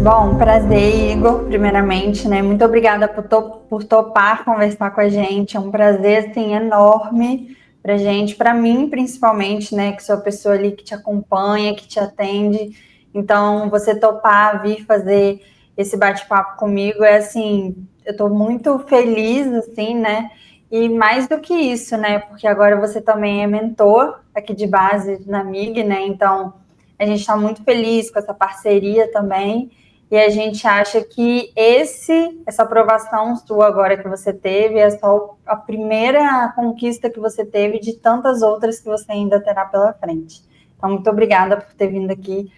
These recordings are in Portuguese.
Bom, prazer, Igor, primeiramente, né? Muito obrigada por topar conversar com a gente. É um prazer, assim, enorme pra gente, pra mim, principalmente, né? Que sou a pessoa ali que te acompanha, que te atende. Então, você topar vir fazer esse bate-papo comigo é, assim, eu tô muito feliz, assim, né? E mais do que isso, né? Porque agora você também é mentor aqui de base na MIG, né? Então, a gente está muito feliz com essa parceria também. E a gente acha que essa aprovação sua agora que você teve é só a primeira conquista que você teve de tantas outras que você ainda terá pela frente. Então, muito obrigada por ter vindo aqui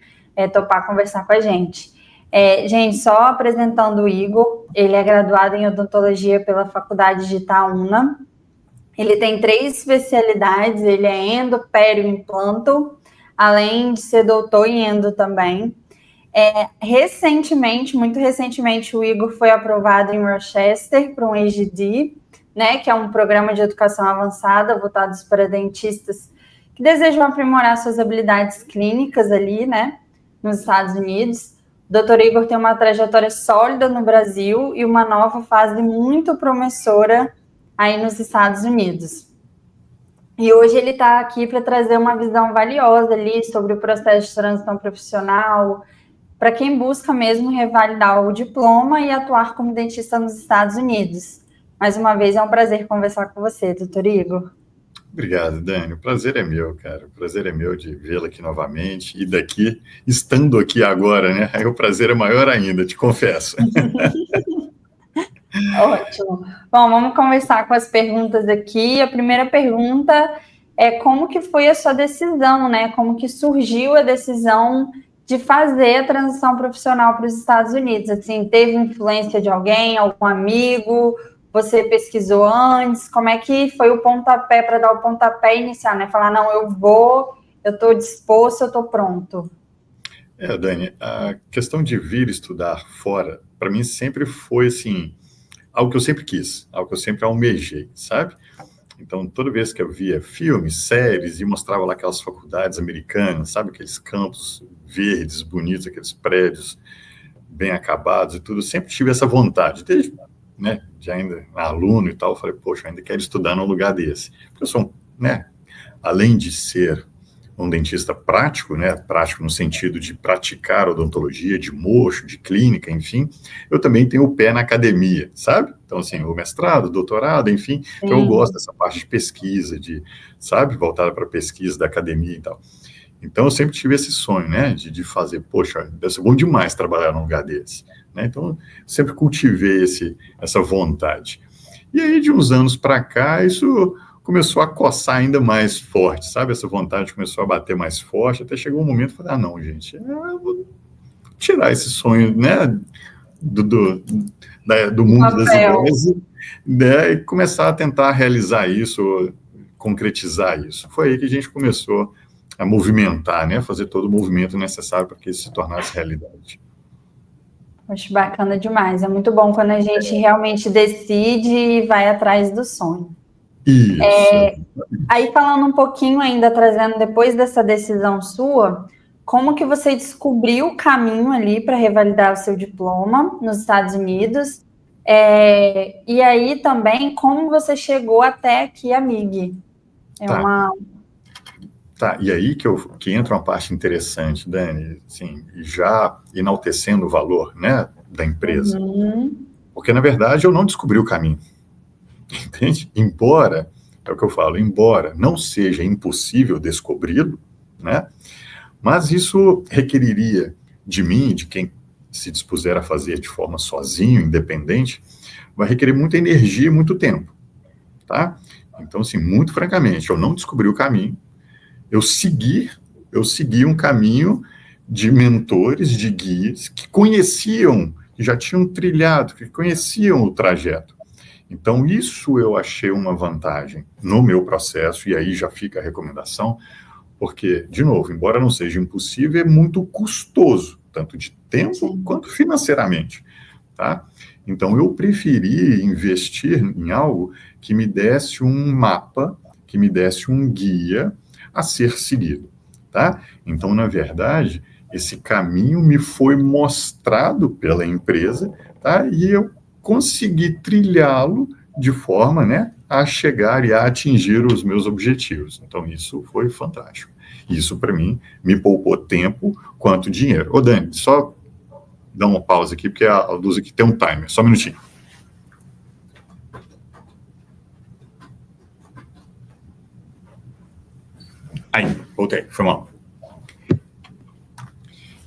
topar conversar com a gente. Gente, só apresentando o Igor, ele é graduado em odontologia pela Faculdade de Itaúna. Ele tem 3 especialidades, ele é endo, pério e implanto, além de ser doutor em endo também. Recentemente, muito recentemente, o Igor foi aprovado em Rochester para um EGD, né, que é um programa de educação avançada voltado para dentistas que desejam aprimorar suas habilidades clínicas ali, né, nos Estados Unidos. O Dr. Igor tem uma trajetória sólida no Brasil e uma nova fase muito promissora aí nos Estados Unidos. E hoje ele está aqui para trazer uma visão valiosa ali sobre o processo de transição profissional, para quem busca mesmo revalidar o diploma e atuar como dentista nos Estados Unidos. Mais uma vez, é um prazer conversar com você, doutor Igor. Obrigado, Dani. O prazer é meu, cara. O prazer é meu de vê-la aqui novamente e daqui, estando aqui agora, né? Aí o prazer é maior ainda, te confesso. Ótimo. Bom, vamos conversar com as perguntas aqui. A primeira pergunta é como que foi a sua decisão, né? Como que surgiu a decisão de fazer a transição profissional para os Estados Unidos? Assim, teve influência de alguém, algum amigo? Você pesquisou antes? Como é que foi o pontapé para dar o pontapé inicial, né? Falar, não, eu estou disposto, eu estou pronto. Dani, a questão de vir estudar fora, para mim sempre foi, assim, algo que eu sempre quis, algo que eu sempre almejei, sabe? Então, toda vez que eu via filmes, séries, e mostrava lá aquelas faculdades americanas, sabe? Aqueles campos verdes, bonitos, aqueles prédios bem acabados e tudo, eu sempre tive essa vontade, desde, né, de ainda aluno e tal, eu falei, poxa, eu ainda quero estudar num lugar desse. Porque eu sou, né, além de ser um dentista prático, né, prático no sentido de praticar odontologia, de mocho, de clínica, enfim, eu também tenho o pé na academia, sabe? Então, assim, o mestrado, o doutorado, enfim, então eu gosto dessa parte de pesquisa, sabe, voltada para pesquisa da academia e tal. Então, eu sempre tive esse sonho, né, de fazer, poxa, deve ser bom demais trabalhar num lugar desse, né? Então, eu sempre cultivei essa vontade. E aí, de uns anos para cá, isso começou a coçar ainda mais forte, sabe? Essa vontade começou a bater mais forte, até chegou um momento que eu falei, não, gente, eu vou tirar esse sonho, né, do mundo das ideias, né, e começar a tentar realizar isso, concretizar isso. Foi aí que a gente começou a movimentar, né, fazer todo o movimento necessário para que isso se tornasse realidade. Acho bacana demais. É muito bom quando a gente realmente decide e vai atrás do sonho. Isso. Aí falando um pouquinho ainda, trazendo depois dessa decisão sua, como que você descobriu o caminho ali para revalidar o seu diploma nos Estados Unidos? E aí também, como você chegou até aqui a MIG? Tá, e aí que entra uma parte interessante, Dani, assim, já enaltecendo o valor, né, da empresa. Porque, na verdade, eu não descobri o caminho. Entende? Embora, é o que eu falo, embora não seja impossível descobri-lo, né, mas isso requeriria de mim, de quem se dispuser a fazer de forma sozinho, independente, vai requerer muita energia e muito tempo, tá? Então, assim, muito francamente, eu não descobri o caminho, eu segui um caminho de mentores, de guias, que conheciam, que já tinham trilhado, que conheciam o trajeto. Então, isso eu achei uma vantagem no meu processo, e aí já fica a recomendação, porque, de novo, embora não seja impossível, é muito custoso, tanto de tempo quanto financeiramente, tá? Então, eu preferi investir em algo que me desse um mapa, que me desse um guia a ser seguido, tá? Então, na verdade, esse caminho me foi mostrado pela empresa, tá? E eu consegui trilhá-lo de forma, né, a chegar e a atingir os meus objetivos. Então, isso foi fantástico. Isso, para mim, me poupou tempo quanto dinheiro. Ô, Dani, só dá uma pausa aqui, porque a luz aqui tem um timer. Só um minutinho. Aí, voltei. Foi mal.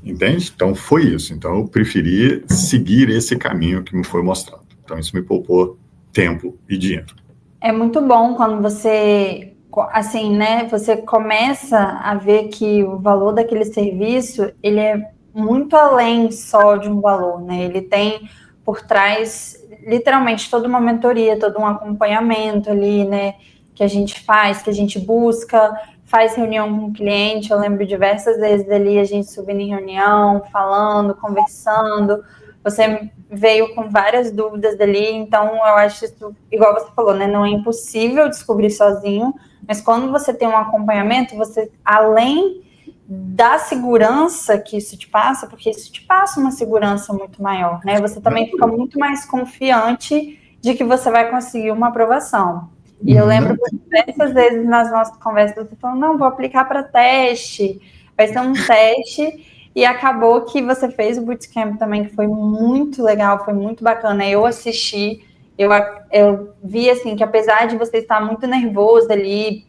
Entende? Então, foi isso. Então, eu preferi seguir esse caminho que me foi mostrado. Então, isso me poupou tempo e dinheiro. É muito bom quando você, assim, né, você começa a ver que o valor daquele serviço, ele é muito além só de um valor, né? Ele tem por trás, literalmente, toda uma mentoria, todo um acompanhamento ali, né, que a gente faz, que a gente busca, faz reunião com o cliente. Eu lembro diversas vezes ali a gente subindo em reunião, falando, conversando. Você veio com várias dúvidas dali, então eu acho isso, igual você falou, né, não é impossível descobrir sozinho, mas quando você tem um acompanhamento, você, além da segurança que isso te passa, porque isso te passa uma segurança muito maior, né, você também fica muito mais confiante de que você vai conseguir uma aprovação. E eu lembro que diversas vezes nas nossas conversas você falou, não, vou aplicar para teste, vai ser um teste. E acabou que você fez o bootcamp também, que foi muito legal, foi muito bacana. Eu assisti, eu vi assim que apesar de você estar muito nervoso ali,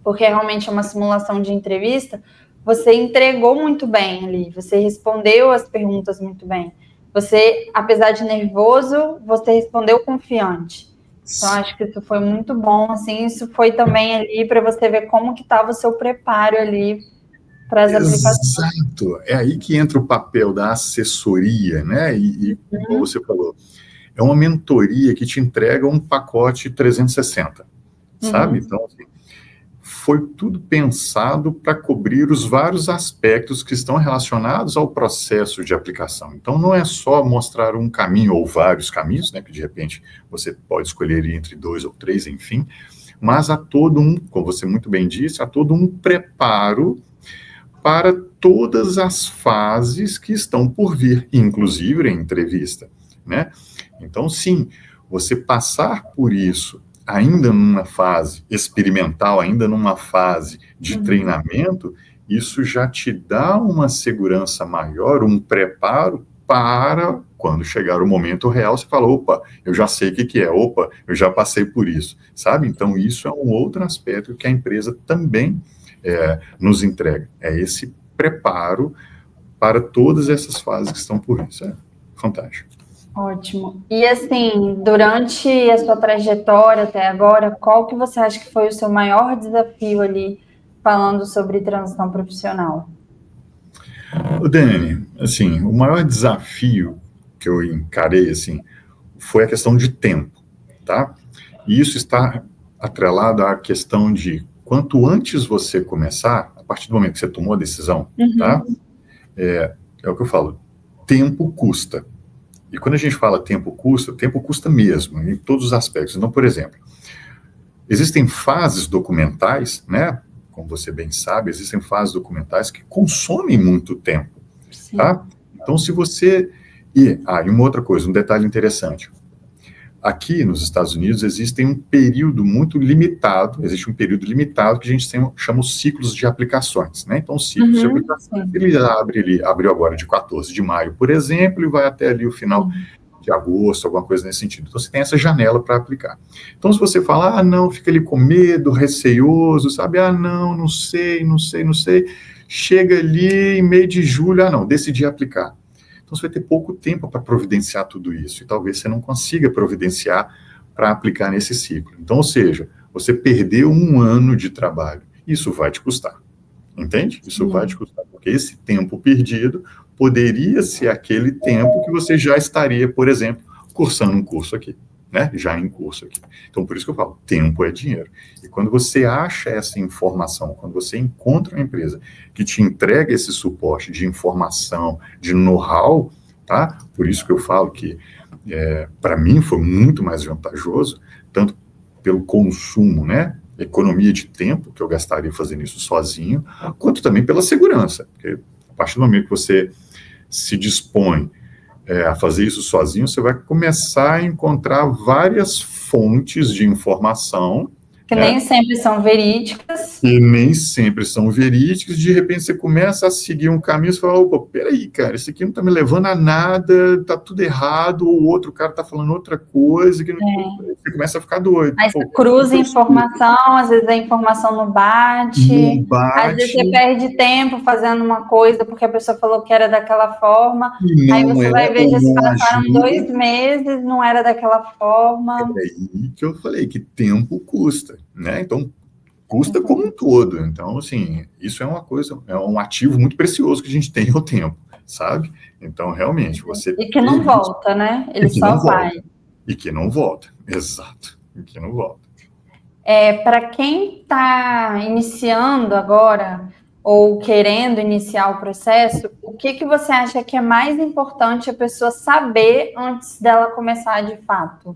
porque realmente é uma simulação de entrevista, você entregou muito bem ali, você respondeu as perguntas muito bem. Você, apesar de nervoso, você respondeu confiante. Então, acho que isso foi muito bom, assim, isso foi também ali para você ver como que estava o seu preparo ali para as aplicações. Exato, é aí que entra o papel da assessoria, né? E como você falou, é uma mentoria que te entrega um pacote 360, sabe? Então, assim, foi tudo pensado para cobrir os vários aspectos que estão relacionados ao processo de aplicação. Então, não é só mostrar um caminho ou vários caminhos, né? Que de repente você pode escolher entre 2 ou 3, enfim, mas há todo um, como você muito bem disse, há todo um preparo para todas as fases que estão por vir, inclusive a entrevista, né? Então, sim, você passar por isso ainda numa fase experimental, ainda numa fase de treinamento, isso já te dá uma segurança maior, um preparo para quando chegar o momento real, você fala, opa, eu já sei o que é, opa, eu já passei por isso, sabe? Então, isso é um outro aspecto que a empresa também nos entrega. É esse preparo para todas essas fases que estão por vir. Isso é fantástico. Ótimo. E assim, durante a sua trajetória até agora, qual que você acha que foi o seu maior desafio ali, falando sobre transição profissional? Dani, assim, o maior desafio que eu encarei, assim, foi a questão de tempo, tá? E isso está atrelado à questão de quanto antes você começar, a partir do momento que você tomou a decisão, tá? É o que eu falo, tempo custa. E quando a gente fala tempo custa mesmo, em todos os aspectos. Então, por exemplo, existem fases documentais, né? Como você bem sabe, existem fases documentais que consomem muito tempo, tá? Então, se você... E uma outra coisa, um detalhe interessante. Aqui nos Estados Unidos existe um período limitado que a gente chama os ciclos de aplicações, né? Então, o ciclo de aplicações, ele abriu agora de 14 de maio, por exemplo, e vai até ali o final de agosto, alguma coisa nesse sentido. Então, você tem essa janela para aplicar. Então, se você falar, não, fica ali com medo, receioso, sabe? Não sei, chega ali em meio de julho, não, decidi aplicar. Então, você vai ter pouco tempo para providenciar tudo isso, e talvez você não consiga providenciar para aplicar nesse ciclo. Então, ou seja, você perdeu um ano de trabalho. Isso vai te custar, entende? Isso vai te custar, porque esse tempo perdido poderia ser aquele tempo que você já estaria, por exemplo, cursando um curso aqui, né? Já em curso aqui. Então, por isso que eu falo, tempo é dinheiro. E quando você acha essa informação, quando você encontra uma empresa que te entrega esse suporte de informação, de know-how, tá? Por isso que eu falo que, para mim, foi muito mais vantajoso, tanto pelo consumo, né? economia de tempo que eu gastaria fazendo isso sozinho, quanto também pela segurança, porque a partir do momento que você se dispõe a fazer isso sozinho, você vai começar a encontrar várias fontes de informação que nem sempre são verídicas. E nem sempre são verídicas. De repente você começa a seguir um caminho e você fala, opa, peraí, cara, isso aqui não tá me levando a nada, tá tudo errado, ou o outro cara tá falando outra coisa, que você começa a ficar doido. Aí você cruza informação, às vezes a informação não bate, às vezes você perde tempo fazendo uma coisa porque a pessoa falou que era daquela forma, aí você vai ver, já se passaram 2 meses, não era daquela forma. É aí que eu falei, que tempo custa, né? Então, custa como um todo. Então, assim, isso é uma coisa, é um ativo muito precioso que a gente tem, é o tempo, sabe? Então, realmente, você... E que não volta, né? Ele só vai. E que não volta, exato, e que não volta. Para quem está iniciando agora, ou querendo iniciar o processo, o que você acha que é mais importante a pessoa saber antes dela começar de fato?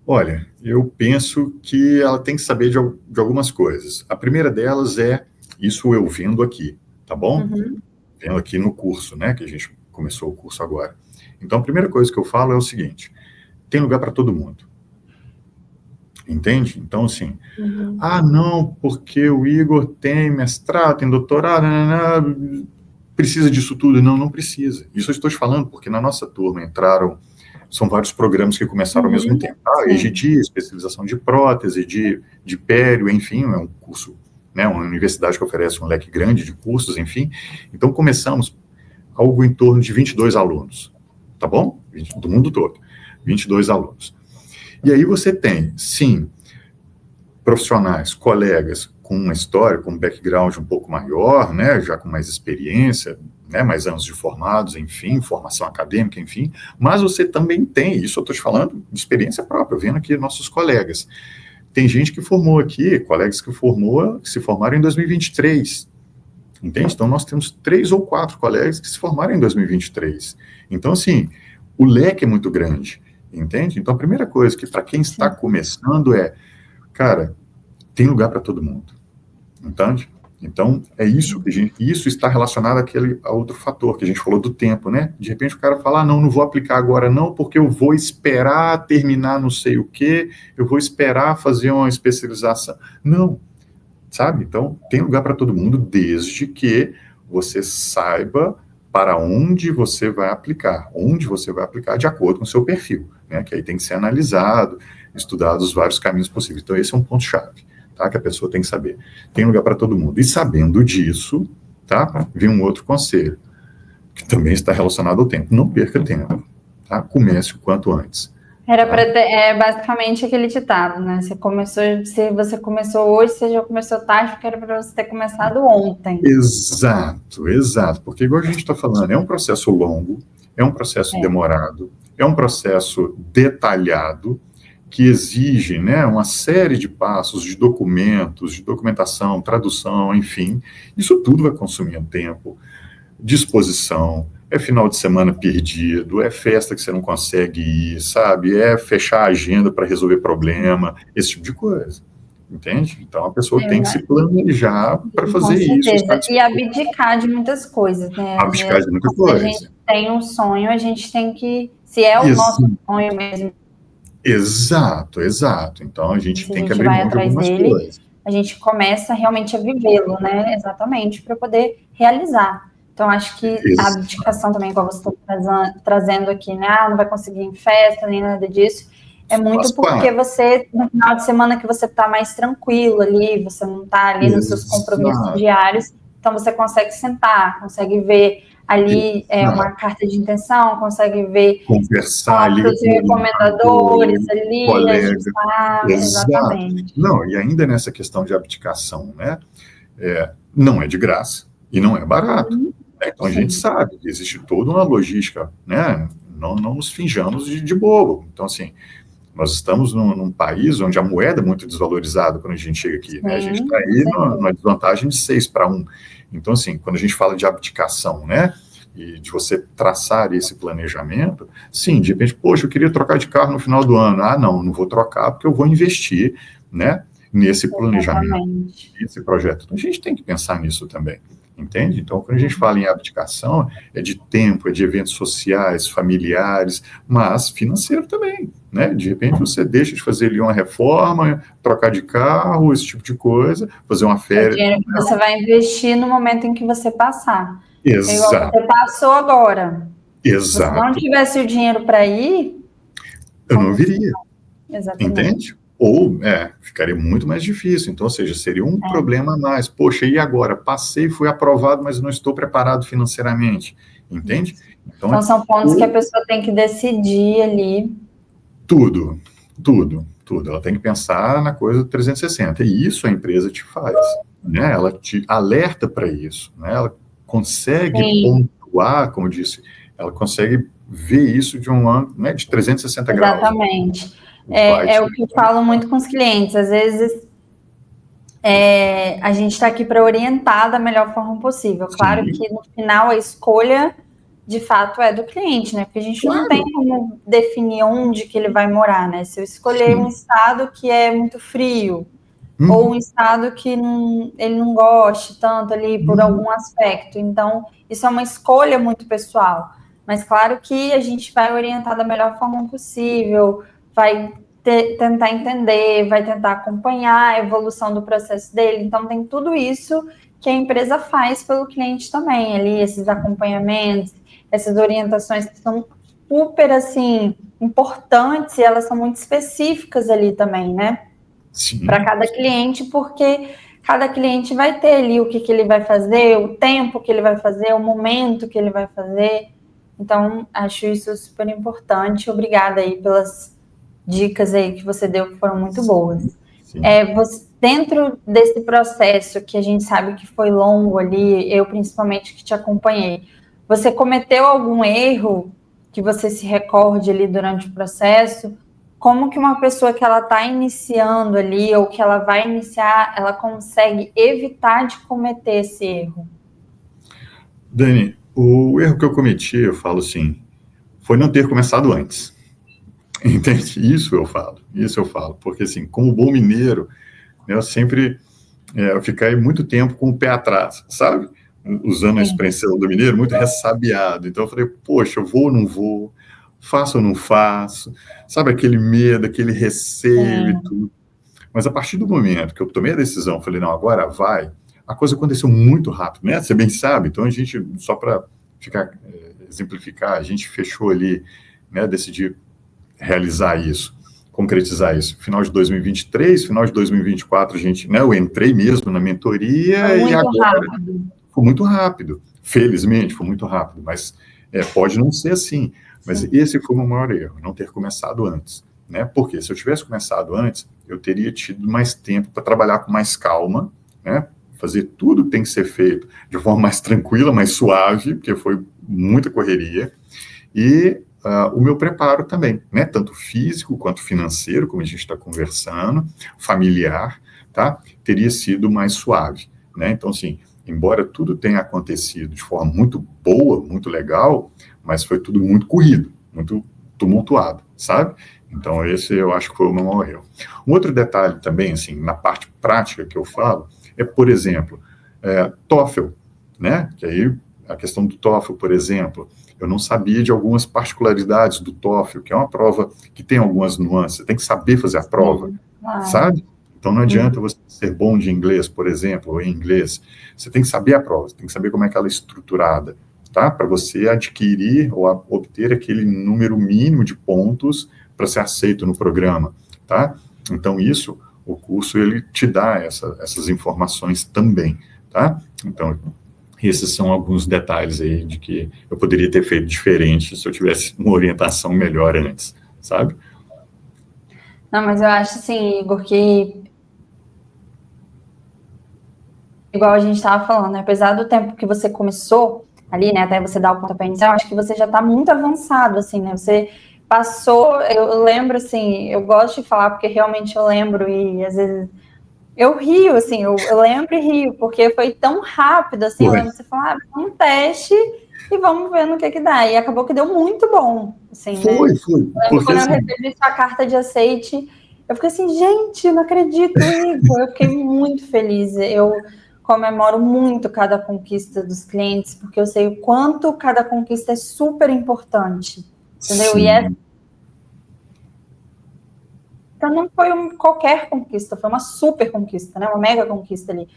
Olha, eu penso que ela tem que saber de algumas coisas. A primeira delas é, isso eu vendo aqui, tá bom? Uhum. Vendo aqui no curso, né, que a gente começou o curso agora. Então, a primeira coisa que eu falo é o seguinte, tem lugar para todo mundo. Entende? Então, assim, não, porque o Igor tem mestrado, tem doutorado, precisa disso tudo. Não, não precisa. Isso eu estou te falando porque na nossa turma entraram, são vários programas que começaram ao mesmo tempo. EGD, especialização de prótese, de pério, enfim, é um curso, né, uma universidade que oferece um leque grande de cursos, enfim. Então, começamos algo em torno de 22 alunos, tá bom? Do mundo todo, 22 alunos. E aí você tem, sim, profissionais, colegas com uma história, com um background um pouco maior, né, já com mais experiência, né, mais anos de formados, enfim, formação acadêmica, enfim, mas você também tem, isso eu estou te falando de experiência própria, vendo aqui nossos colegas. Tem gente que formou aqui, colegas que se formaram em 2023, entende? Então, nós temos 3 ou 4 colegas que se formaram em 2023. Então, assim, o leque é muito grande. Entende? Então, a primeira coisa que para quem está começando é, cara, tem lugar para todo mundo. Entende? Então, é isso que isso está relacionado a outro fator que a gente falou do tempo, né? De repente o cara fala, não vou aplicar agora não, porque eu vou esperar terminar não sei o quê, eu vou esperar fazer uma especialização. Não, sabe? Então, tem lugar para todo mundo, desde que você saiba para onde você vai aplicar de acordo com o seu perfil, né, que aí tem que ser analisado, estudados os vários caminhos possíveis. Então, esse é um ponto-chave, tá, que a pessoa tem que saber. Tem lugar para todo mundo. E sabendo disso, tá, vem um outro conselho, que também está relacionado ao tempo. Não perca tempo, tá? Comece o quanto antes. Era para basicamente aquele ditado, né? Se você começou hoje, você já começou tarde, porque era para você ter começado ontem. Exato, porque igual a gente está falando, é um processo longo, é um processo demorado, é um processo detalhado, que exige, né, uma série de passos, de documentos, de documentação, tradução, enfim, isso tudo vai consumindo tempo, disposição, é final de semana perdido, é festa que você não consegue ir, sabe? É fechar a agenda para resolver problema, esse tipo de coisa, entende? Então, a pessoa tem que se planejar para fazer isso. E abdicar de muitas coisas, né? Abdicar de muitas coisas. A gente tem um sonho, a gente tem que, se é o nosso sonho mesmo. Exato. Então, a gente tem que abrir mão de algumas coisas. A gente começa realmente a vivê-lo, né? Exatamente, para poder realizar. Então, acho que a abdicação também, igual você está trazendo aqui, né? Não vai conseguir ir em festa, nem nada disso. É muito porque você, no final de semana que você está mais tranquilo ali, você não está ali nos seus compromissos diários, então você consegue sentar, consegue ver ali uma carta de intenção, consegue ver conversar ali com os recomendadores ali, ajustar, exatamente. Não, e ainda nessa questão de abdicação, né? Não é de graça e não é barato. Então, a gente sabe que existe toda uma logística, né? Não nos finjamos de bobo. Então, assim, nós estamos num país onde a moeda é muito desvalorizada quando a gente chega aqui, né? A gente está aí numa desvantagem de 6-1. Então, assim, quando a gente fala de abdicação, né? E de você traçar esse planejamento, sim, de repente, poxa, eu queria trocar de carro no final do ano. Não vou trocar porque eu vou investir né? Nesse planejamento, Exatamente. nesse projeto. Então, a gente tem que pensar nisso também, entende? Então, quando a gente fala em abdicação, é de tempo, é de eventos sociais, familiares, mas financeiro também, né? De repente você deixa de fazer ali uma reforma, trocar de carro, esse tipo de coisa, fazer uma É o férias. dinheiro que você vai investir no momento em que você passar. É igual Exato, você passou agora. Se você não exato. tivesse o dinheiro para ir, Eu não como você... viria, Exatamente. entende? Ou, ficaria muito mais difícil. Então, ou seja, seria um problema a mais. Poxa, e agora? Passei, fui aprovado, mas não estou preparado financeiramente, entende? Então, Então, são pontos que a pessoa tem que decidir ali. tudo, tudo, tudo. Ela tem que pensar na coisa 360. E isso a empresa te faz, né? Ela te alerta para isso, né? Ela consegue Sim, pontuar, como eu disse, ela consegue ver isso de um ângulo, né, de 360 graus. exatamente. Vai É te... o que eu falo muito com os clientes. Às vezes, a gente está aqui para orientar da melhor forma possível. Claro Sim, que no final a escolha, de fato, é do cliente, né? Porque a gente não tem claro. como definir onde que ele vai morar, né? Se eu escolher um Sim. estado que é muito frio, ou um Uhum, estado que ele não goste tanto ali por uhum. algum aspecto. Então, isso é uma escolha muito pessoal. Mas claro que a gente vai orientar da melhor forma possível, vai tentar entender, vai tentar acompanhar a evolução do processo dele. Então, tem tudo isso que a empresa faz pelo cliente também, ali, esses acompanhamentos, essas orientações que são super, assim, importantes e elas são muito específicas ali também, né? Para Sim, cada cliente, porque cada cliente vai ter ali o que, que ele vai fazer, o tempo que ele vai fazer, o momento que ele vai fazer. Então, acho isso super importante. Obrigada aí pelas dicas aí que você deu, que foram muito boas. sim. Dentro desse processo que a gente sabe que foi longo ali, eu principalmente que te acompanhei, você cometeu algum erro que você se recorde ali durante o processo? Como que uma pessoa que ela está iniciando ali ou que ela vai iniciar, ela consegue evitar de cometer esse erro? Dani, o erro que eu cometi, eu falo assim, foi não ter começado antes. Entende? Isso eu falo, porque assim, como bom mineiro, né, eu sempre eu fiquei muito tempo com o pé atrás, sabe? Usando a Sim, expressão do mineiro, muito ressabiado. Então eu falei, poxa, eu vou ou não vou? Faço ou não faço? Sabe aquele medo, aquele receio e sim, tudo. Mas a partir do momento que eu tomei a decisão, falei, não, agora vai, a coisa aconteceu muito rápido, né? Você bem sabe. Então a gente, só para ficar, exemplificar, a gente fechou ali, né, decidir realizar isso, concretizar isso. Final de 2023, final de 2024, a gente, né, eu entrei mesmo na foi mentoria e muito agora rápido. foi muito rápido. Felizmente, foi muito rápido, mas pode não ser assim. Mas Sim, esse foi o meu maior erro, não ter começado antes. Né? Porque se eu tivesse começado antes, eu teria tido mais tempo para trabalhar com mais calma, né? Fazer tudo que tem que ser feito de forma mais tranquila, mais suave, porque foi muita correria. E o meu preparo também, né? Tanto físico quanto financeiro, como a gente está conversando, familiar, tá? Teria sido mais suave, né? Então, assim, embora tudo tenha acontecido de forma muito boa, muito legal, mas foi tudo muito corrido, muito tumultuado, sabe? Então, esse eu acho que foi o meu maior erro. Um outro detalhe também, assim, na parte prática que eu falo, é, por exemplo, TOEFL, né? Que aí, a questão do TOEFL, por exemplo, eu não sabia de algumas particularidades do TOEFL, que é uma prova que tem algumas nuances, você tem que saber fazer a prova, sim, claro. sabe? Então não adianta você ser bom de inglês, por exemplo, ou em inglês. Você tem que saber a prova, você tem que saber como é que ela é estruturada, tá? Para você adquirir ou obter aquele número mínimo de pontos para ser aceito no programa, tá? Então isso, o curso ele te dá essas informações também, tá? Então esses são alguns detalhes aí de que eu poderia ter feito diferente se eu tivesse uma orientação melhor antes, sabe? Não, mas eu acho assim, Igor, que igual a gente estava falando, né? Apesar do tempo que você começou ali, né, até você dar o pontapé inicial, acho que você já está muito avançado, assim, né? Você passou, eu lembro, assim, eu gosto de falar porque realmente eu lembro e às vezes eu rio, assim, eu lembro e rio, porque foi tão rápido, assim, eu Foi, lembro de você falar, um teste e vamos ver no que dá. E acabou que deu muito bom, assim, né? foi, Eu lembro porque quando eu assim, recebi sua carta de aceite, Eu fiquei assim, gente, eu não acredito, Igor. Eu fiquei muito feliz. Eu comemoro muito cada conquista dos clientes, porque eu sei o quanto cada conquista é super importante, entendeu? E essa Sim. não foi qualquer conquista, foi uma super conquista, né? Uma mega conquista ali.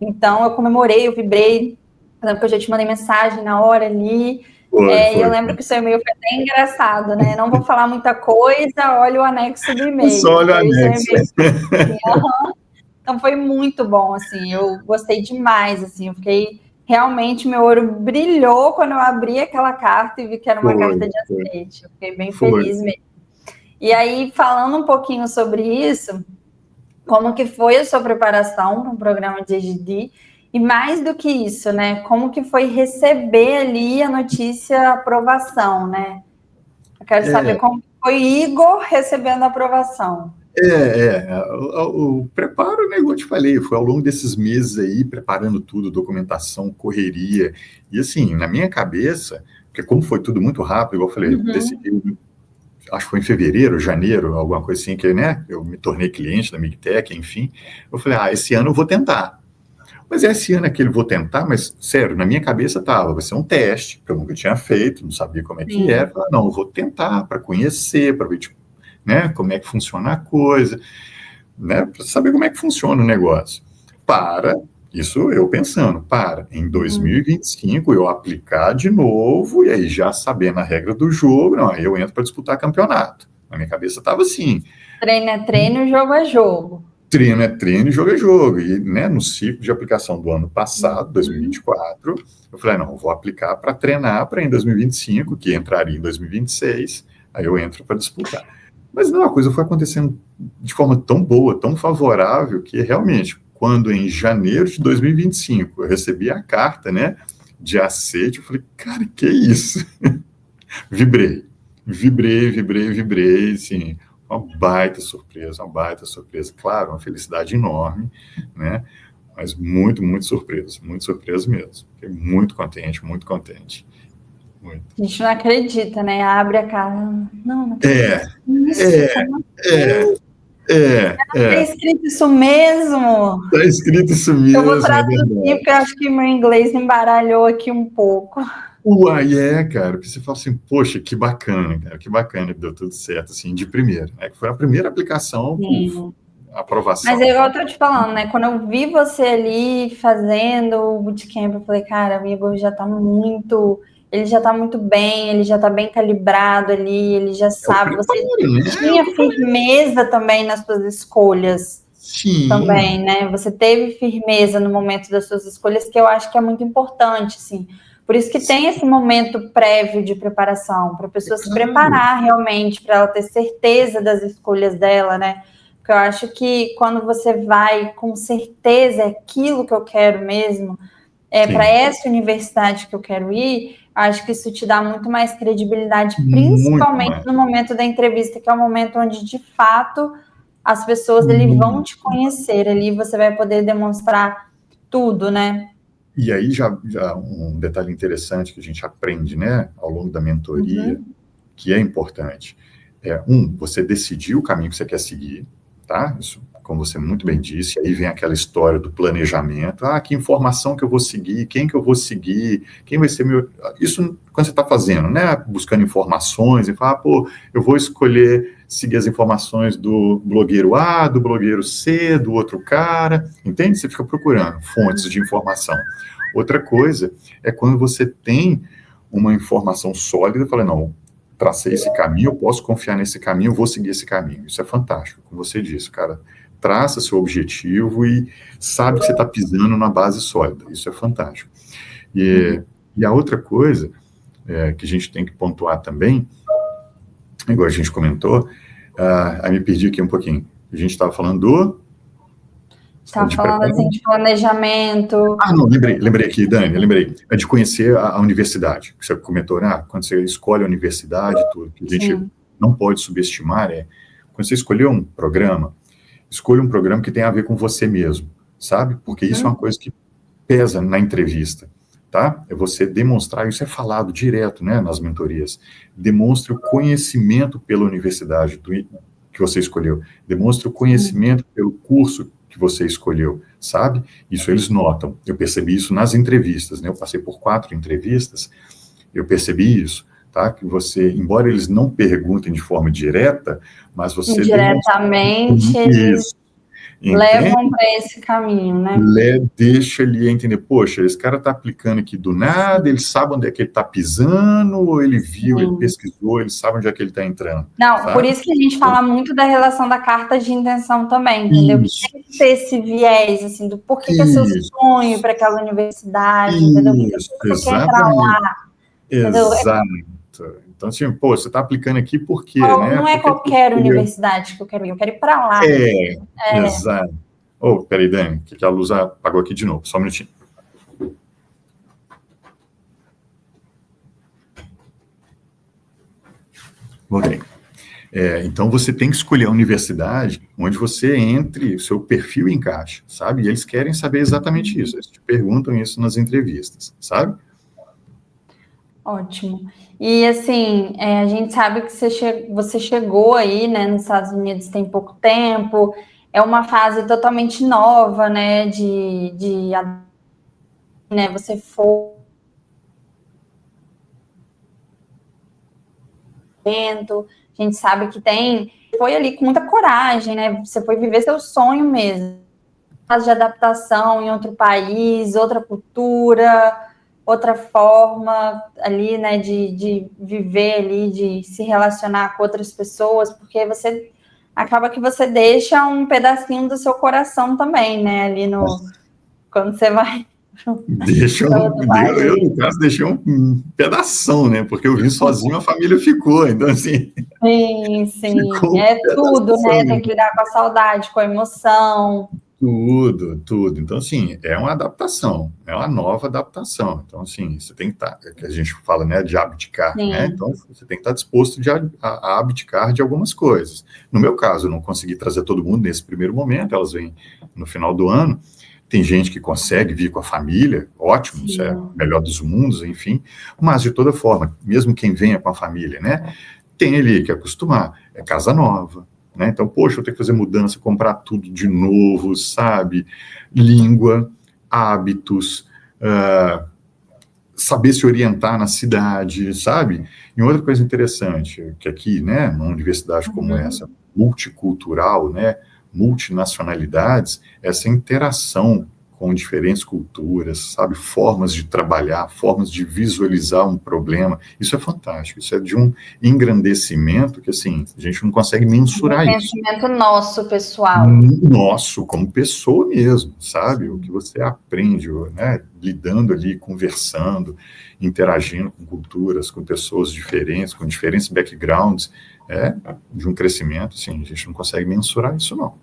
Então, eu comemorei, eu vibrei. Eu lembro que eu já te mandei mensagem na hora ali. E eu Foi. lembro que o seu e-mail foi até engraçado, né? Não vou falar muita coisa, olha o anexo do Só e-mail. olha o Aí o seu anexo. e-mail assim, então foi muito bom, assim, eu gostei demais, assim, eu fiquei, realmente meu olho brilhou quando eu abri aquela carta e vi que era uma carta de Foi. aceite, eu fiquei bem Foi. feliz mesmo. E aí, falando um pouquinho sobre isso, como que foi a sua preparação para o programa de EGD, e mais do que isso, né, como que foi receber ali a notícia, a aprovação, né? Eu quero saber É, como foi Igor recebendo a aprovação. o preparo, né, igual eu te falei, foi ao longo desses meses aí, preparando tudo, documentação, correria, e assim, na minha cabeça, porque como foi tudo muito rápido, igual eu falei, decidi, acho que foi em fevereiro, janeiro, alguma coisa assim, que, né, eu me tornei cliente da MigTech, enfim, eu falei, esse ano eu vou tentar. Mas esse ano aquele vou tentar, mas, sério, na minha cabeça vai ser um teste, que eu nunca tinha feito, não sabia como é que era, Sim. falei, não, eu vou tentar, para conhecer, para ver, tipo, né, como é que funciona a coisa, né, para saber como é que funciona o negócio. Isso eu pensando, em 2025 eu aplicar de novo, e aí já sabendo a regra do jogo, não, aí eu entro para disputar campeonato. Na minha cabeça estava assim. Treino é treino, jogo é jogo. Treino é treino e jogo é jogo. E, né, no ciclo de aplicação do ano passado, 2024, eu falei, não, eu vou aplicar para treinar para em 2025, que entraria em 2026, aí eu entro para disputar. Mas não, a coisa foi acontecendo de forma tão boa, tão favorável, que realmente, quando em janeiro de 2025 eu recebi a carta, né, de aceite, eu falei, cara, que isso? Vibrei, vibrei, assim, uma baita surpresa, claro, uma felicidade enorme, né, mas muito surpreso mesmo, fiquei muito contente, muito contente. Muito. A gente não acredita, né? Abre a cara. Não, não É, acredito nisso. é, Como é, assim? Tá é, escrito isso mesmo? tá escrito isso Eu vou mesmo, é traduzir, verdade. porque eu acho que meu inglês embaralhou aqui um pouco. Uai, cara, que você fala assim, poxa, que bacana, cara, que bacana que deu tudo certo, assim, de primeira, né, que foi a primeira aplicação, puf, Sim. Mas é aprovação, igual então, eu tô te falando, né? Quando eu vi você ali fazendo o bootcamp, eu falei, cara, o Igor já tá muito. Ele já tá muito bem, ele já tá bem calibrado ali, ele já é o sabe. Você preparo, né, é o tinha preparo, firmeza também nas suas escolhas. sim, Também, né? Você teve firmeza no momento das suas escolhas, que eu acho que é muito importante, assim. Por isso que tem esse momento prévio de preparação, para a é pessoa se claro, preparar realmente, para ela ter certeza das escolhas dela, né? Porque eu acho que quando você vai com certeza é aquilo que eu quero mesmo, é para sim, essa universidade que eu quero ir, acho que isso te dá muito mais credibilidade, muito principalmente mais, no momento da entrevista, que é o momento onde de fato as pessoas ali vão muito. te conhecer, ali você vai poder demonstrar tudo, né? E aí já um detalhe interessante que a gente aprende, né, ao longo da mentoria, Uhum. que é importante, você decidir o caminho que você quer seguir, tá? Isso, como você muito bem disse, aí vem aquela história do planejamento, que informação que eu vou seguir, quem que eu vou seguir, quem vai ser meu... Isso quando você está fazendo, né, buscando informações, e fala, pô, eu vou escolher seguir as informações do blogueiro A, do blogueiro C, do outro cara, entende? Você fica procurando fontes de informação. Outra coisa é quando você tem uma informação sólida, fala, não, tracei esse caminho, eu posso confiar nesse caminho, eu vou seguir esse caminho. Isso é fantástico, como você disse, cara. Traça seu objetivo e sabe que você está pisando na base sólida. Isso é fantástico. E a outra coisa que a gente tem que pontuar também, igual a gente comentou, aí me perdi aqui um pouquinho. A gente estava falando Estava de falando preparo. assim de planejamento. Não, lembrei aqui, Dani, lembrei. É de conhecer a universidade, que você comentou, né? Quando você escolhe a universidade, tudo, que a gente Sim. não pode subestimar, quando você escolher um programa, escolha um programa que tenha a ver com você mesmo, sabe? Porque isso é uma coisa que pesa na entrevista, tá? É você demonstrar, isso é falado direto, né, nas mentorias, demonstre o conhecimento pela universidade, que você escolheu, demonstra o conhecimento pelo curso que você escolheu, sabe? Isso eles notam. Eu percebi isso nas entrevistas, né? Eu passei por 4 entrevistas, eu percebi isso, tá? Que você, embora eles não perguntem de forma direta, mas você Indiretamente, eles isso, entende? levam para esse caminho, né? Deixa ele entender, poxa, esse cara está aplicando aqui do nada, ele sabe onde é que ele está pisando, ou ele viu, ele pesquisou, ele sabe onde é que ele está entrando. Não, sabe? por isso que a gente fala muito da relação da carta de intenção também, entendeu? Isso. Tem que ter esse viés, assim, do porquê que é seu sonho para aquela universidade, entendeu? Por que você quer entrar lá, entendeu? Exato. Então, assim, pô, você está aplicando aqui por quê, né? Não é qualquer universidade que eu quero ir para lá. Exato. Oh, peraí, Dani, que a luz apagou aqui de novo, só um minutinho. Voltei. Então, você tem que escolher a universidade onde você entre, o seu perfil encaixa, sabe? E eles querem saber exatamente isso, eles te perguntam isso nas entrevistas, sabe? Ótimo. E, assim, a gente sabe que você chegou aí, né, nos Estados Unidos tem pouco tempo, é uma fase totalmente nova, né, né, você for a gente sabe que foi ali com muita coragem, né, você foi viver seu sonho mesmo, fase de adaptação em outro país, outra cultura, outra forma ali, né, de viver ali, de se relacionar com outras pessoas, porque você acaba que você deixa um pedacinho do seu coração também, né, ali quando você vai. Eu, no caso, deixei um pedação, né, porque eu vim sozinho, a família ficou, então, assim... Sim, é tudo, né, tem que lidar com a saudade, com a emoção... Tudo. Então, assim, é uma adaptação, é uma nova adaptação. Então, assim, você tem que estar, que a gente fala, né, de abdicar, né? Então, você tem que estar disposto a abdicar de algumas coisas. No meu caso, eu não consegui trazer todo mundo nesse primeiro momento, elas vêm no final do ano. Tem gente que consegue vir com a família, ótimo, isso é o melhor dos mundos, enfim. Mas, de toda forma, mesmo quem venha com a família, né, tem ali que acostumar, é casa nova, né? Então, poxa, eu tenho que fazer mudança, comprar tudo de novo, sabe? Língua, hábitos, saber se orientar na cidade, sabe? E outra coisa interessante, que aqui, né, numa universidade como essa, multicultural, né, multinacionalidades, essa interação com diferentes culturas, sabe, formas de trabalhar, formas de visualizar um problema, isso é fantástico, isso é de um engrandecimento que, assim, a gente não consegue mensurar isso. Conhecimento nosso, pessoal. Nosso, como pessoa mesmo, sabe, o que você aprende, né, lidando ali, conversando, interagindo com culturas, com pessoas diferentes, com diferentes backgrounds, de um crescimento, assim, a gente não consegue mensurar isso, não.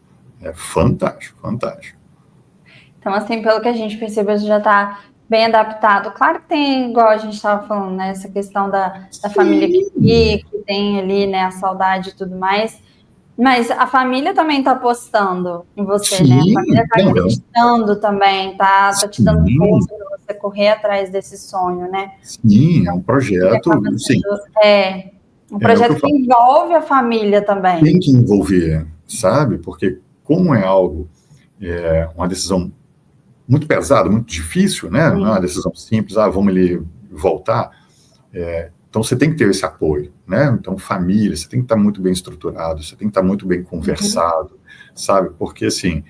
É fantástico. Então, assim, pelo que a gente percebeu, você já está bem adaptado. Claro que tem, igual a gente estava falando, né, essa questão da família que tem ali, né, a saudade e tudo mais, mas a família também está apostando em você, né? A família está acreditando também, tá te dando força para você correr atrás desse sonho, né? Sim, é um projeto, sim. Um projeto que envolve a família também. Tem que envolver, sabe? Porque como é algo, uma decisão muito pesada, muito difícil, né? Não é uma decisão simples, vamos ali voltar. Então, você tem que ter esse apoio, né? Então, família, você tem que estar muito bem estruturado, você tem que estar muito bem conversado, sabe? Porque, assim,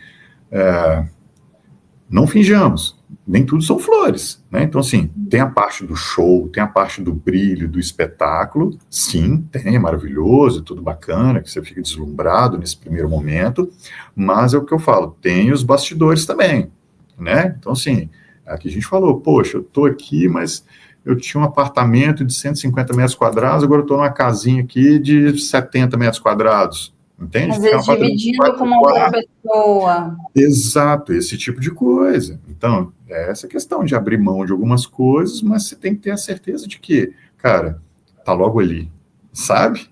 não finjamos, nem tudo são flores, né? Então, assim, tem a parte do show, tem a parte do brilho, do espetáculo, sim, tem, é maravilhoso, tudo bacana, que você fica deslumbrado nesse primeiro momento, mas é o que eu falo, tem os bastidores também, né? Então, assim, aqui a gente falou, poxa, eu tô aqui, mas eu tinha um apartamento de 150 metros quadrados, agora eu tô numa casinha aqui de 70 metros quadrados, entende? Às vezes dividindo com uma outra pessoa. Exato, esse tipo de coisa. Então, é essa questão de abrir mão de algumas coisas, mas você tem que ter a certeza de que, cara, tá logo ali, sabe?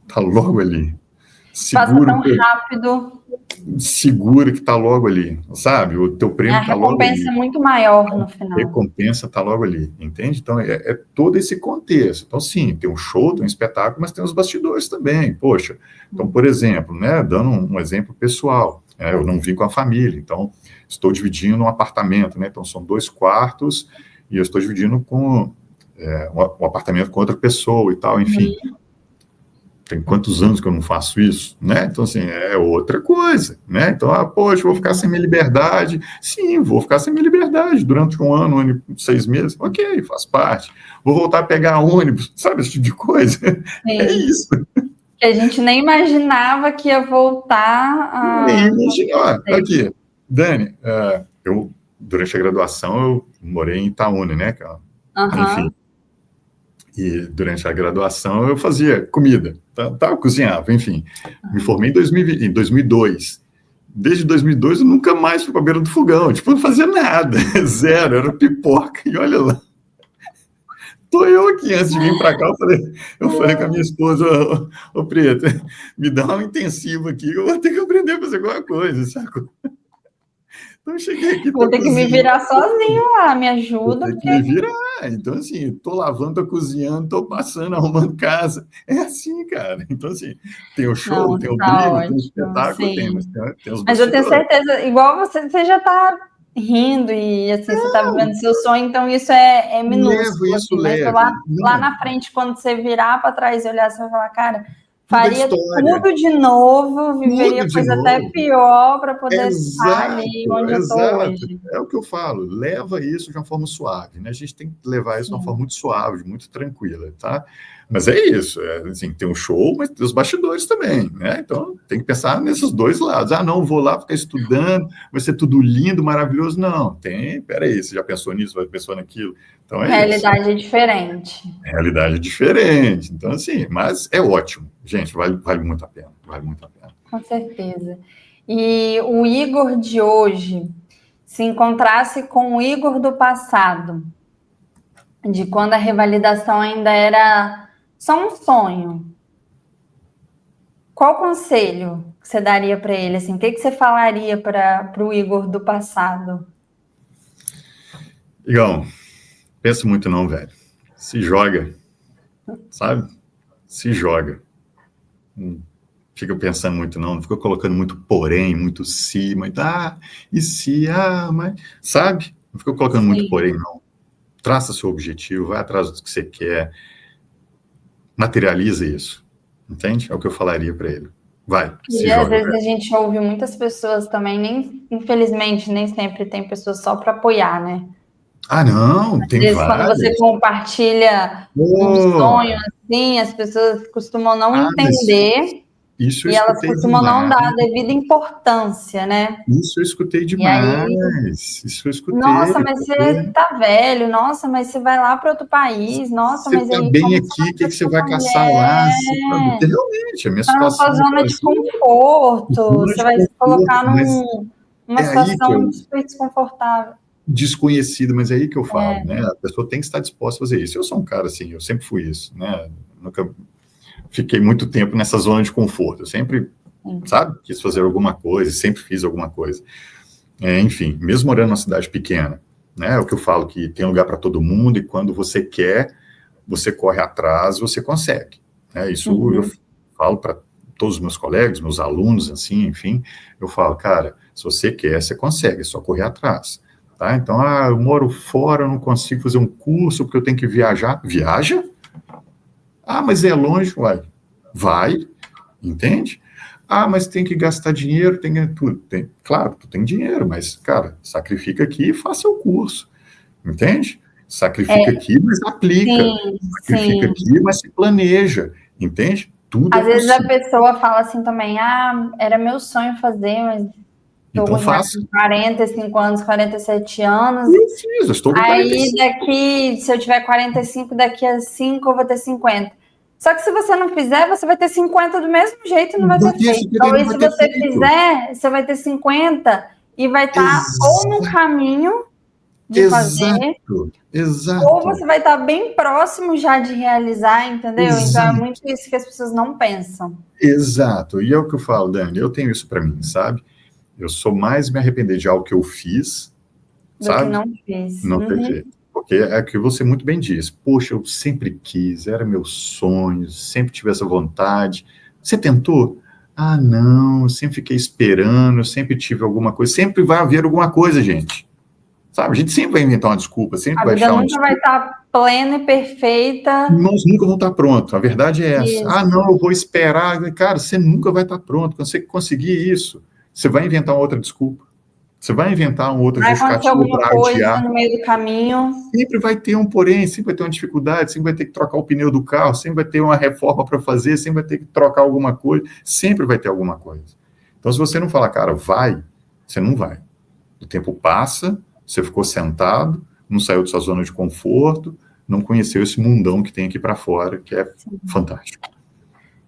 Tá logo ali. Passa tão rápido. segura que está logo ali, sabe? O teu prêmio está logo ali. A recompensa é muito maior no final. A recompensa está logo ali, entende? Então, é todo esse contexto. Então, sim, tem um show, tem um espetáculo, mas tem os bastidores também, poxa. Então, por exemplo, né, dando um exemplo pessoal, eu não vim com a família, então, estou dividindo um apartamento, né? Então, são 2 quartos e eu estou dividindo com um apartamento com outra pessoa e tal, enfim. Tem quantos anos que eu não faço isso, né? Então, assim, é outra coisa, né? Então, poxa, vou ficar sem minha liberdade. Sim, vou ficar sem minha liberdade durante um ano e 6 meses. Ok, faz parte. Vou voltar a pegar ônibus, sabe? Esse tipo de coisa. Sim. É isso. Que a gente nem imaginava que ia voltar a... Nem imaginava. Aqui, Dani, eu, durante a graduação, eu morei em Itaúna, né? Enfim. E durante a graduação eu fazia comida, eu cozinhava, enfim. Me formei em 2002. Desde 2002 eu nunca mais fui para a beira do fogão, tipo, não fazia nada, zero, era pipoca, e olha lá. Tô eu aqui, antes de vir para cá, eu falei com a minha esposa, ô Preta, me dá um intensivo aqui, eu vou ter que aprender a fazer alguma coisa, sabe? Então eu cheguei aqui. Vou ter que me virar sozinho lá, me ajuda. Vou ter que me virar. Então, assim, tô lavando, tô cozinhando, tô passando, arrumando casa. É assim, cara. Então, assim, tem o show, tem o brilho, tem o espetáculo, tem os bastidores. Mas eu tenho certeza, igual você já tá rindo e assim, você tá vivendo seu sonho, então isso é minúsculo. Isso assim, mas lá na frente, quando você virar para trás e olhar, você vai falar, cara, faria tudo de novo, viveria coisa até pior para poder estar ali onde eu estou hoje. É o que eu falo, leva isso de uma forma suave, né? A gente tem que levar isso de uma forma muito suave, muito tranquila, tá? Mas é isso, assim, tem um show, mas tem os bastidores também, né? Então, tem que pensar nesses dois lados. Não, vou lá ficar estudando, vai ser tudo lindo, maravilhoso. Não, peraí, você já pensou nisso, vai pensou naquilo? Então, realidade isso. É diferente. Realidade é diferente. Então, assim, mas é ótimo. Gente, vale muito a pena, vale muito a pena. Com certeza. E o Igor de hoje, se encontrasse com o Igor do passado, de quando a revalidação ainda era só um sonho, qual conselho que você daria para ele? Assim, o que você falaria para o Igor do passado? Igão, pensa muito não, velho. Se joga, sabe? Se joga. Não fica pensando muito não fica colocando muito porém, muito se, mas e se, mas... Sabe? Não fica colocando muito porém, não. Traça seu objetivo, vai atrás do que você quer, materializa isso, entende? É o que eu falaria para ele. Vai, se joga. Às vezes a gente ouve muitas pessoas também, infelizmente, nem sempre tem pessoas só para apoiar, né? Não, às tem vezes, várias. Quando você compartilha um sonho assim, as pessoas costumam não entender isso e elas costumam não dar a devida importância, né? Isso eu escutei demais. Isso eu escutei. Nossa, mas você tá velho. Nossa, mas você vai lá para outro país. Nossa, mas você aí tá bem aqui, o que você vai caçar lá? Porque realmente, a minha situação... Tá na zona de conforto. Você vai se colocar numa situação super desconfortável. Desconhecido, mas é aí que eu falo, né? A pessoa tem que estar disposta a fazer isso. Eu sou um cara assim, eu sempre fui isso, né? Nunca fiquei muito tempo nessa zona de conforto. Eu sempre, sabe, quis fazer alguma coisa, sempre fiz alguma coisa. Enfim, mesmo morando numa cidade pequena, né? É o que eu falo, que tem lugar para todo mundo e quando você quer, você corre atrás, você consegue. Né? Isso eu falo para todos os meus colegas, meus alunos, assim, enfim, eu falo, cara, se você quer, você consegue, é só correr atrás. Tá? Então, eu moro fora, eu não consigo fazer um curso porque eu tenho que viajar. Viaja? Mas é longe, vai, entende? Mas tem que gastar dinheiro, claro, tu tem dinheiro, mas, cara, sacrifica aqui e faça o curso, entende? Sacrifica aqui, mas aplica. Sacrifica aqui, mas se planeja, entende? Tudo Às vezes a pessoa fala assim também, era meu sonho fazer, mas então faça. 45 anos, 47 anos. Eu estou com 45. Daqui, se eu tiver 45, daqui a 5 eu vou ter 50. Só que se você não fizer, você vai ter 50 do mesmo jeito e não vai ter feito. Talvez se você fizer, você vai ter 50 e vai estar ou no caminho de fazer, exato. ou você vai estar bem próximo já de realizar, entendeu? Exato. Então é muito isso que as pessoas não pensam. Exato, e é o que eu falo, Dani, eu tenho isso para mim, sabe? Eu sou mais me arrepender de algo que eu fiz, Do que sabe? não fiz. Não ter feito. Porque é o que você muito bem diz. Poxa, eu sempre quis, era meu sonho, sempre tive essa vontade. Você tentou? Ah, não, eu sempre fiquei esperando, eu sempre tive alguma coisa. Sempre vai haver alguma coisa, gente. Sabe? A gente sempre vai inventar uma desculpa, sempre A vai vida achar uma nunca vai desculpa. estar plena e perfeita. Nós nunca vamos estar prontos, a verdade é essa. Isso. Ah, não, eu vou esperar. Cara, você nunca vai estar pronto. Quando você conseguir isso, você vai inventar uma outra desculpa. Você vai inventar uma outra Vai acontecer justificativa alguma para coisa adiar. no meio do caminho. Sempre vai ter um porém, sempre vai ter uma dificuldade, sempre vai ter que trocar o pneu do carro, sempre vai ter uma reforma para fazer, sempre vai ter que trocar alguma coisa, sempre vai ter alguma coisa. Então, se você não falar, cara, vai, você não vai. O tempo passa, você ficou sentado, não saiu da sua zona de conforto, não conheceu esse mundão que tem aqui para fora, que é fantástico.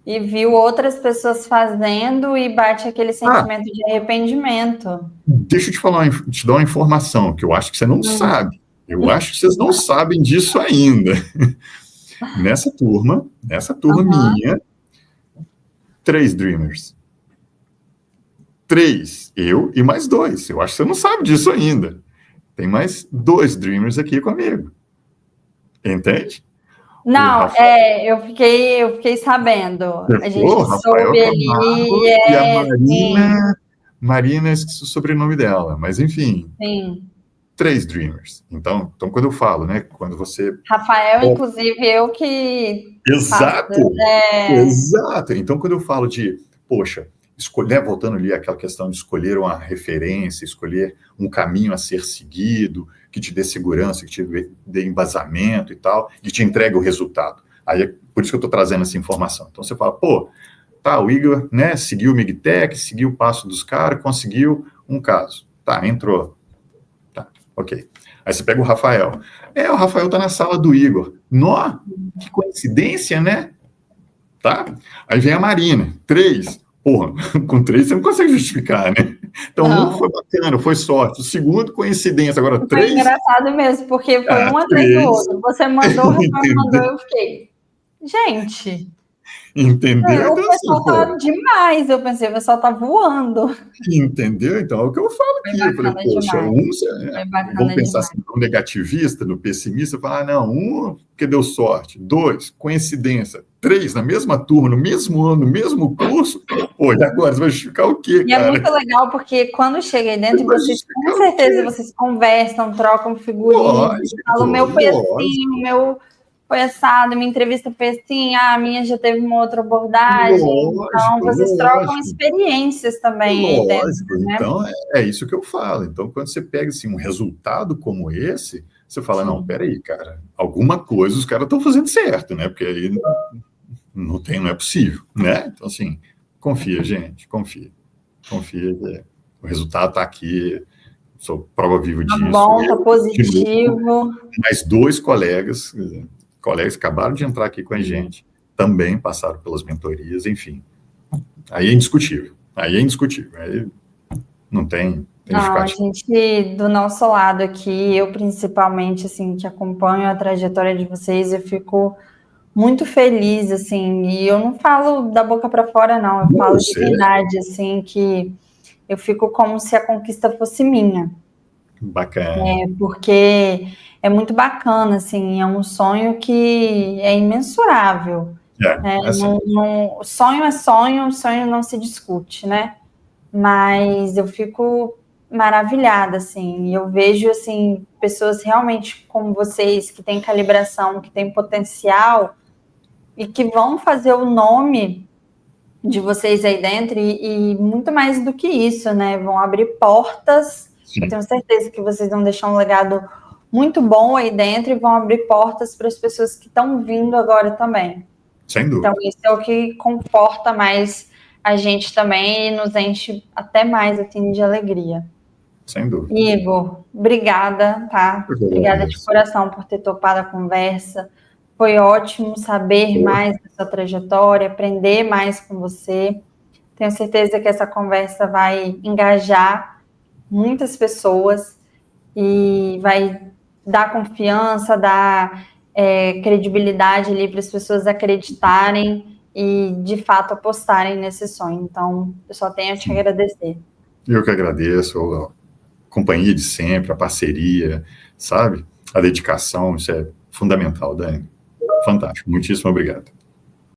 E viu outras pessoas fazendo e bate aquele sentimento de arrependimento. Deixa eu te falar, te dar uma informação que eu acho que você não sabe. Eu acho que vocês não sabem disso ainda. Nessa turma minha, 3 Dreamers. 3, eu e mais 2. Eu acho que você não sabe disso ainda. Tem mais 2 Dreamers aqui comigo. Entende? Não, eu fiquei sabendo. A gente O Rafael soube Camargo ali, e a sim. Marina, esqueci o sobrenome dela, mas enfim, Sim. 3 Dreamers. Então, quando eu falo, né, quando você... Rafael, inclusive, eu que faço. Exato. Então, quando eu falo de, poxa, escolher, voltando ali àquela questão de escolher uma referência, escolher um caminho a ser seguido, que te dê segurança, que te dê embasamento e tal, e te entregue o resultado. Aí é por isso que eu estou trazendo essa informação. Então, você fala, pô, tá, o Igor, né, seguiu o MIGTEC, seguiu o passo dos caras, conseguiu um caso. Tá, entrou. Tá, ok. Aí você pega o Rafael. O Rafael tá na sala do Igor. Nó, que coincidência, né? Tá? Aí vem a Marina. 3. Porra, com 3 você não consegue justificar, né? Então, Não. Um foi bacana, foi sorte. O segundo, coincidência. Agora, 3... Foi engraçado mesmo, porque foi um atrás do outro. Você mandou, o Rafael mandou, eu fiquei... Gente... Entendeu? O pessoal tá demais. Eu pensei, o pessoal tá voando. Entendeu? Então, é o que eu falo aqui. Eu falei, poxa, vamos pensar assim, no negativista, no pessimista, falar, não, 1, porque deu sorte, 2, coincidência, 3, na mesma turma, no mesmo ano, no mesmo curso, pô, e agora você vai justificar o quê, cara? E é muito legal, porque quando cheguei dentro, vocês, com certeza, vocês conversam, trocam figurinhas, falam, o meu foi assim, o meu foi assado, minha entrevista foi assim, a minha já teve uma outra abordagem. Então, vocês trocam experiências também aí dentro, né? Então, é isso que eu falo. Então, quando você pega assim, um resultado como esse, você fala, não, peraí, cara, alguma coisa os caras estão fazendo certo, né? Porque aí não é possível, né? Então, assim, confia, gente, confia. Confia que o resultado está aqui, sou prova viva disso. Tá bom, tá positivo. Mais 2 colegas acabaram de entrar aqui com a gente, também passaram pelas mentorias, enfim. Aí é indiscutível. Aí não tem Não, a gente, do nosso lado aqui, eu principalmente, assim, que acompanho a trajetória de vocês, eu fico muito feliz, assim, e eu não falo da boca para fora, não, eu falo de verdade, assim, que eu fico como se a conquista fosse minha. Bacana. Porque é muito bacana, assim, é um sonho que é imensurável. Sonho é sonho, sonho não se discute, né? Mas eu fico maravilhada, assim, e eu vejo, assim, pessoas realmente como vocês, que têm calibração, que têm potencial, e que vão fazer o nome de vocês aí dentro, e muito mais do que isso, né? Vão abrir portas. Sim. Eu tenho certeza que vocês vão deixar um legado muito bom aí dentro e vão abrir portas para as pessoas que estão vindo agora também. Sem dúvida. Então, isso é o que conforta mais a gente também e nos enche até mais, assim, de alegria. Sem dúvida. Igor, obrigada, tá? Obrigada de coração por ter topado a conversa. Foi ótimo saber mais da sua trajetória, aprender mais com você. Tenho certeza que essa conversa vai engajar muitas pessoas e vai dar confiança, dar credibilidade ali para as pessoas acreditarem e, de fato, apostarem nesse sonho. Então, eu só tenho a te agradecer. Eu que agradeço a companhia de sempre, a parceria, sabe? A dedicação, isso é fundamental, Dani. Fantástico. Muitíssimo obrigado.